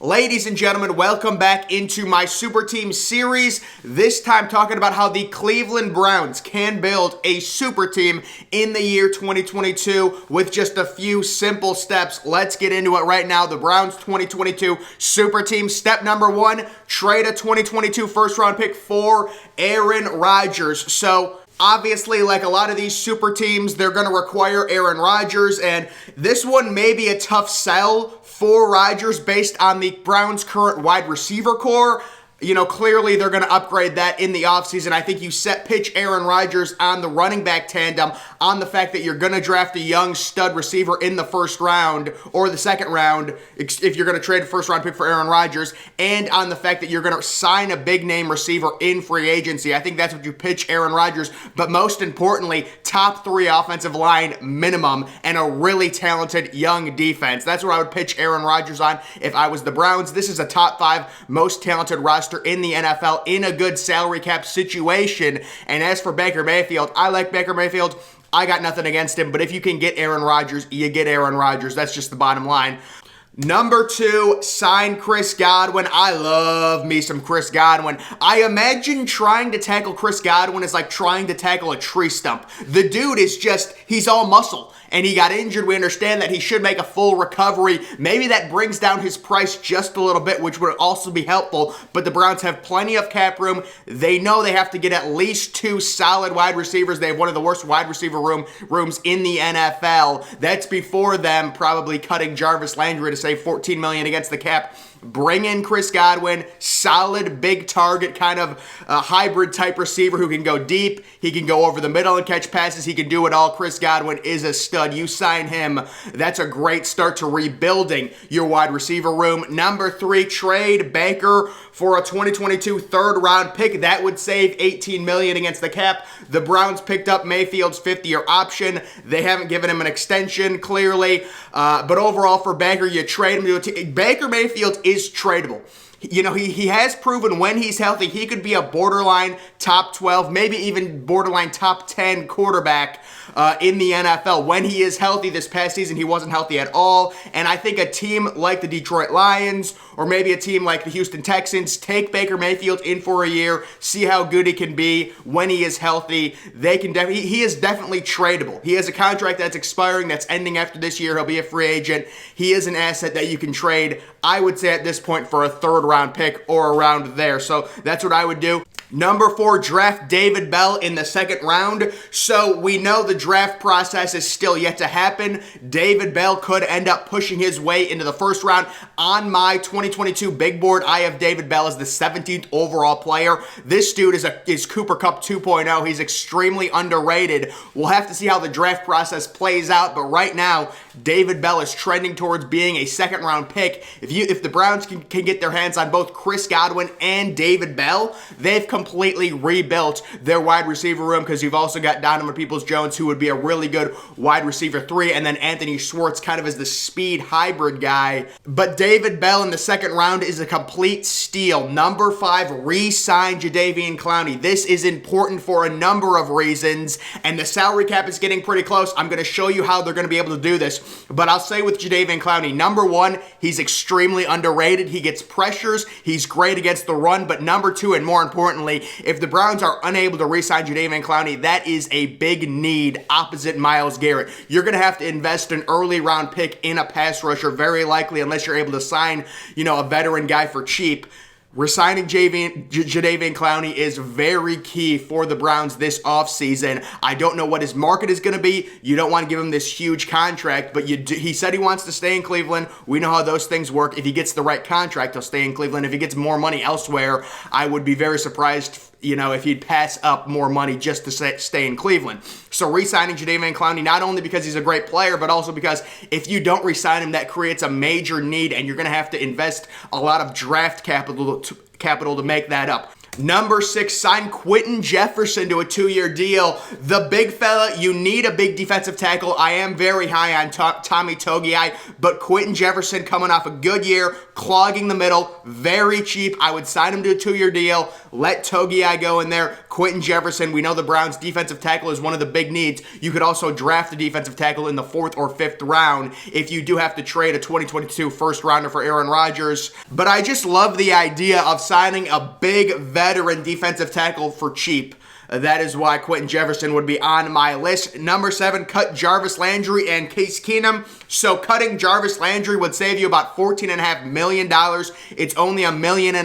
Ladies and gentlemen, welcome back into my Super Team series. This time talking about how the Cleveland Browns can build a super team in the year 2022 with just a few simple steps. Let's get into it right now. The Browns 2022 Super Team. Step number one, trade a 2022 first round pick for Aaron Rodgers. So obviously, like a lot of these super teams, they're going to require Aaron Rodgers, and this one may be a tough sell for Rodgers based on the Browns' current wide receiver core. You know, clearly they're going to upgrade that in the offseason. I think you pitch Aaron Rodgers on the running back tandem, on the fact that you're going to draft a young stud receiver in the first round or the second round if you're going to trade a first round pick for Aaron Rodgers, and on the fact that you're going to sign a big name receiver in free agency. I think that's what you pitch Aaron Rodgers, but most importantly, top 3 offensive line minimum and a really talented young defense. That's what I would pitch Aaron Rodgers on if I was the Browns. This is a top 5 most talented roster in the NFL in a good salary cap situation. And as for Baker Mayfield, I like Baker Mayfield. I got nothing against him, but if you can get Aaron Rodgers, you get Aaron Rodgers. That's just the bottom line. Number 2, sign Chris Godwin. I love me some Chris Godwin. I imagine trying to tackle Chris Godwin is like trying to tackle a tree stump. The dude is he's all muscle. And he got injured. We understand that he should make a full recovery. Maybe that brings down his price just a little bit, which would also be helpful. But the Browns have plenty of cap room. They know they have to get at least 2 solid wide receivers. They have one of the worst wide receiver rooms in the NFL. That's before them probably cutting Jarvis, Landry to save $14 million against the cap. Bring in Chris Godwin, solid, big target, kind of hybrid type receiver who can go deep. He can go over the middle and catch passes. He can do it all. Chris Godwin is a stud. You sign him. That's a great start to rebuilding your wide receiver room. Number 3, trade Baker for a 2022 third round pick. That would save $18 million against the cap. The Browns picked up Mayfield's 5th-year option. They haven't given him an extension, clearly. But overall, for Baker, you trade him to a team. Baker Mayfield is tradable. You know, he has proven when he's healthy, he could be a borderline top 12, maybe even borderline top 10 quarterback in the NFL. When he is healthy, this past season, he wasn't healthy at all. And I think a team like the Detroit Lions or maybe a team like the Houston Texans, take Baker Mayfield in for a year, see how good he can be when he is healthy. He is definitely tradable. He has a contract that's expiring, that's ending after this year. He'll be a free agent. He is an asset that you can trade, I would say at this point, for a third round pick or around there. So that's what I would do. Number 4, draft David Bell in the 2nd round. So we know the draft process is still yet to happen. David Bell could end up pushing his way into the 1st round. On my 2022 big board, I have David Bell as the 17th overall player. This dude is Cooper Kupp 2.0. He's extremely underrated. We'll have to see how the draft process plays out, but right now, David Bell is trending towards being a 2nd round pick. If the Browns can get their hands on both Chris Godwin and David Bell, they've completely rebuilt their wide receiver room, because you've also got Donovan Peoples-Jones, who would be a really good wide receiver 3, and then Anthony Schwartz kind of as the speed hybrid guy. But David Bell in the 2nd round is a complete steal. Number 5, re-sign Jadavian Clowney. This is important for a number of reasons, and the salary cap is getting pretty close. I'm going to show you how they're going to be able to do this, but I'll say with Jadavian Clowney, number 1, he's extremely underrated. He gets pressures. He's great against the run, but number 2, and more importantly, if the Browns are unable to re-sign Jadavian Clowney, that is a big need opposite Myles Garrett. You're going to have to invest an early round pick in a pass rusher, very likely, unless you're able to sign, a veteran guy for cheap. Resigning Jadavian Clowney is very key for the Browns this offseason. I don't know what his market is going to be. You don't want to give him this huge contract, but he said he wants to stay in Cleveland. We know how those things work. If he gets the right contract, he'll stay in Cleveland. If he gets more money elsewhere, I would be very surprised if he'd pass up more money just to stay in Cleveland. So re-signing Jadavian Clowney, not only because he's a great player, but also because if you don't re-sign him, that creates a major need, and you're going to have to invest a lot of draft capital to make that up. Number 6, sign Quentin Jefferson to a 2-year deal. The big fella, you need a big defensive tackle. I am very high on Tommy Togiai, but Quentin Jefferson coming off a good year, clogging the middle, very cheap. I would sign him to a 2-year deal. Let Togiai go in there. Quentin Jefferson, we know the Browns' defensive tackle is one of the big needs. You could also draft a defensive tackle in the 4th or 5th round if you do have to trade a 2022 first rounder for Aaron Rodgers. But I just love the idea of signing a big veteran defensive tackle for cheap. That is why Quentin Jefferson would be on my list. Number 7, cut Jarvis Landry and CaseKeenum. So cutting Jarvis Landry would save you about $14.5 million. It's only $1.5 million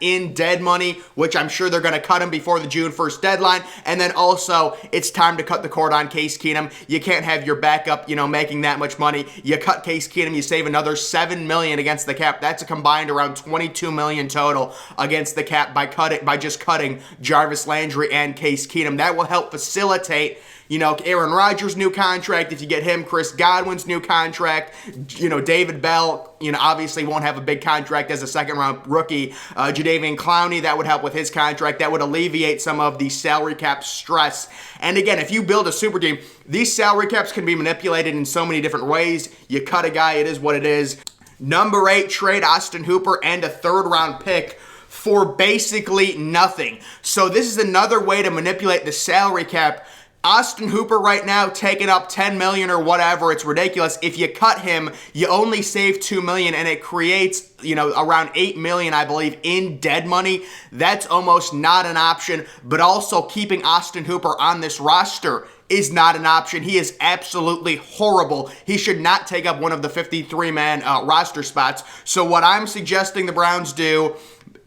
in dead money, which I'm sure they're going to cut him before the June 1st deadline. And then also, it's time to cut the cord on CaseKeenum. You can't have your backup, making that much money. You cut CaseKeenum, you save another $7 million against the cap. That's a combined around $22 million total against the cap by just cutting Jarvis Landry and CaseKeenum. That will help facilitate, Aaron Rodgers' new contract. If you get him, Chris Godwin's new contract, David Bell, obviously won't have a big contract as a second-round rookie. Jadavian Clowney, that would help with his contract. That would alleviate some of the salary cap stress. And again, if you build a super team, these salary caps can be manipulated in so many different ways. You cut a guy, it is what it is. Number 8, trade Austin Hooper and a 3rd-round pick for basically nothing. So this is another way to manipulate the salary cap. Austin Hooper right now taking up $10 million or whatever. It's ridiculous. If you cut him, you only save $2 million, and it creates, around $8 million, I believe, in dead money. That's almost not an option. But also keeping Austin Hooper on this roster is not an option. He is absolutely horrible. He should not take up one of the 53-man roster spots. So what I'm suggesting the Browns do,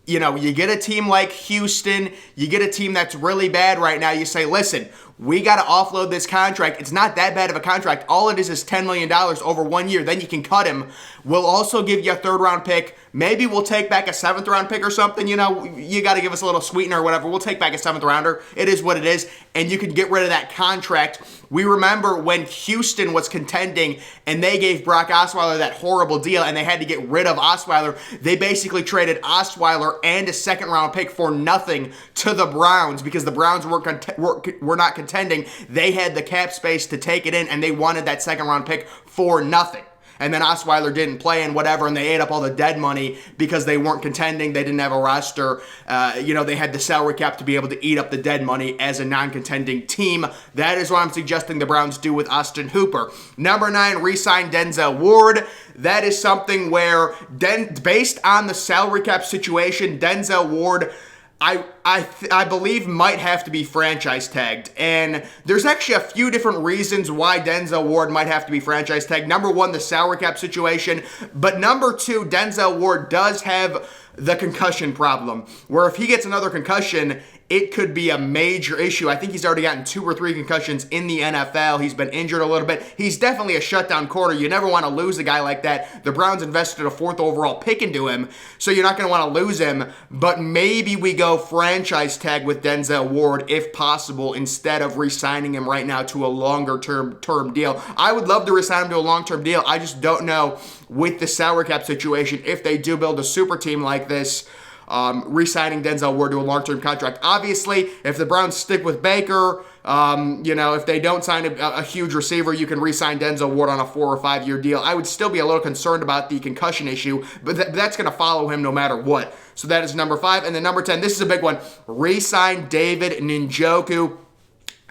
you get a team like Houston, you get a team that's really bad right now, you say, listen, we got to offload this contract. It's not that bad of a contract. All it is $10 million over 1 year. Then you can cut him. We'll also give you a 3rd-round pick. Maybe we'll take back a 7th-round pick or something. You got to give us a little sweetener or whatever. We'll take back a 7th-rounder. It is what it is. And you can get rid of that contract. We remember when Houston was contending and they gave Brock Osweiler that horrible deal and they had to get rid of Osweiler. They basically traded Osweiler and a 2nd-round pick for nothing to the Browns because the Browns were not contending. They had the cap space to take it in, and they wanted that 2nd-round pick for nothing. And then Osweiler didn't play and whatever, and they ate up all the dead money because they weren't contending. They didn't have a roster. They had the salary cap to be able to eat up the dead money as a non-contending team. That is what I'm suggesting the Browns do with Austin Hooper. Number 9, re-sign Denzel Ward. That is something where, based on the salary cap situation, Denzel Ward, I believe might have to be franchise tagged. And there's actually a few different reasons why Denzel Ward might have to be franchise tagged. Number 1, the salary cap situation. But number 2, Denzel Ward does have the concussion problem, where if he gets another concussion, it could be a major issue. I think he's already gotten 2 or 3 concussions in the NFL. He's been injured a little bit. He's definitely a shutdown corner. You never want to lose a guy like that. The Browns invested a 4th overall pick into him, so you're not going to want to lose him. But maybe we go franchise tag with Denzel Ward if possible, instead of re-signing him right now to a longer term deal. I would love to re-sign him to a long-term deal. I just don't know with the salary cap situation if they do build a super team like this. Re-signing Denzel Ward to a long-term contract. Obviously, if the Browns stick with Baker, if they don't sign a huge receiver, you can re-sign Denzel Ward on a 4 or 5 year deal. I would still be a little concerned about the concussion issue, but that's going to follow him no matter what. So that is number 5. And then number 10, this is a big one. Re-sign David Njoku.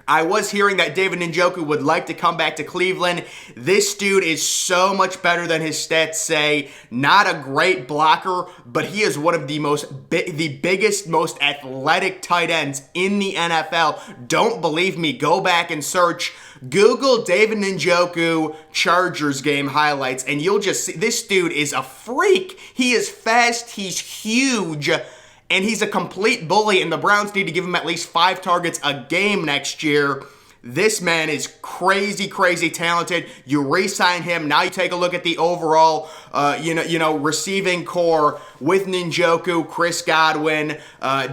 I was hearing that David Njoku would like to come back to Cleveland. This dude is so much better than his stats say. Not a great blocker, but he is one of the biggest, most athletic tight ends in the NFL. Don't believe me? Go back and search. Google David Njoku Chargers game highlights, and you'll just see this dude is a freak. He is fast. He's huge. And he's a complete bully, and the Browns need to give him at least 5 targets a game next year. This man is crazy, crazy talented. You re-sign him. Now you take a look at the overall, receiving core with Njoku, Chris Godwin,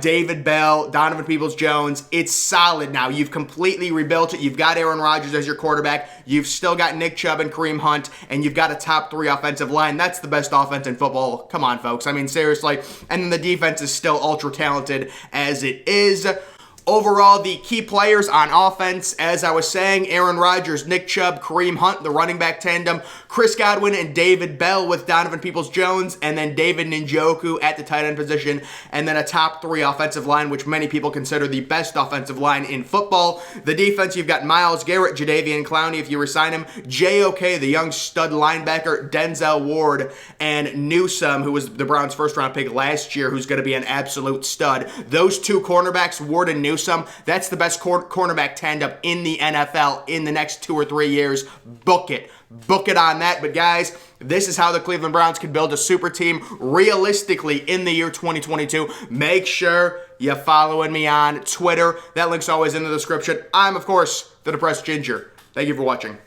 David Bell, Donovan Peoples-Jones. It's solid now. You've completely rebuilt it. You've got Aaron Rodgers as your quarterback. You've still got Nick Chubb and Kareem Hunt, and you've got a top 3 offensive line. That's the best offense in football. Come on, folks. I mean, seriously. And then the defense is still ultra talented as it is. Overall, the key players on offense, as I was saying, Aaron Rodgers, Nick Chubb, Kareem Hunt, the running back tandem, Chris Godwin and David Bell with Donovan Peoples-Jones, and then David Njoku at the tight end position, and then a top 3 offensive line, which many people consider the best offensive line in football. The defense, you've got Myles Garrett, Jadavian Clowney, if you resign him, J.O.K., the young stud linebacker, Denzel Ward, and Newsome, who was the Browns' first-round pick last year, who's going to be an absolute stud. Those 2 cornerbacks, Ward and Newsome, that's the best cornerback tandem in the NFL in the next 2 or 3 years. Book it. Book it on that. But guys, this is how the Cleveland Browns can build a super team realistically in the year 2022. Make sure you're following me on Twitter. That link's always in the description. I'm, of course, the Depressed Ginger. Thank you for watching.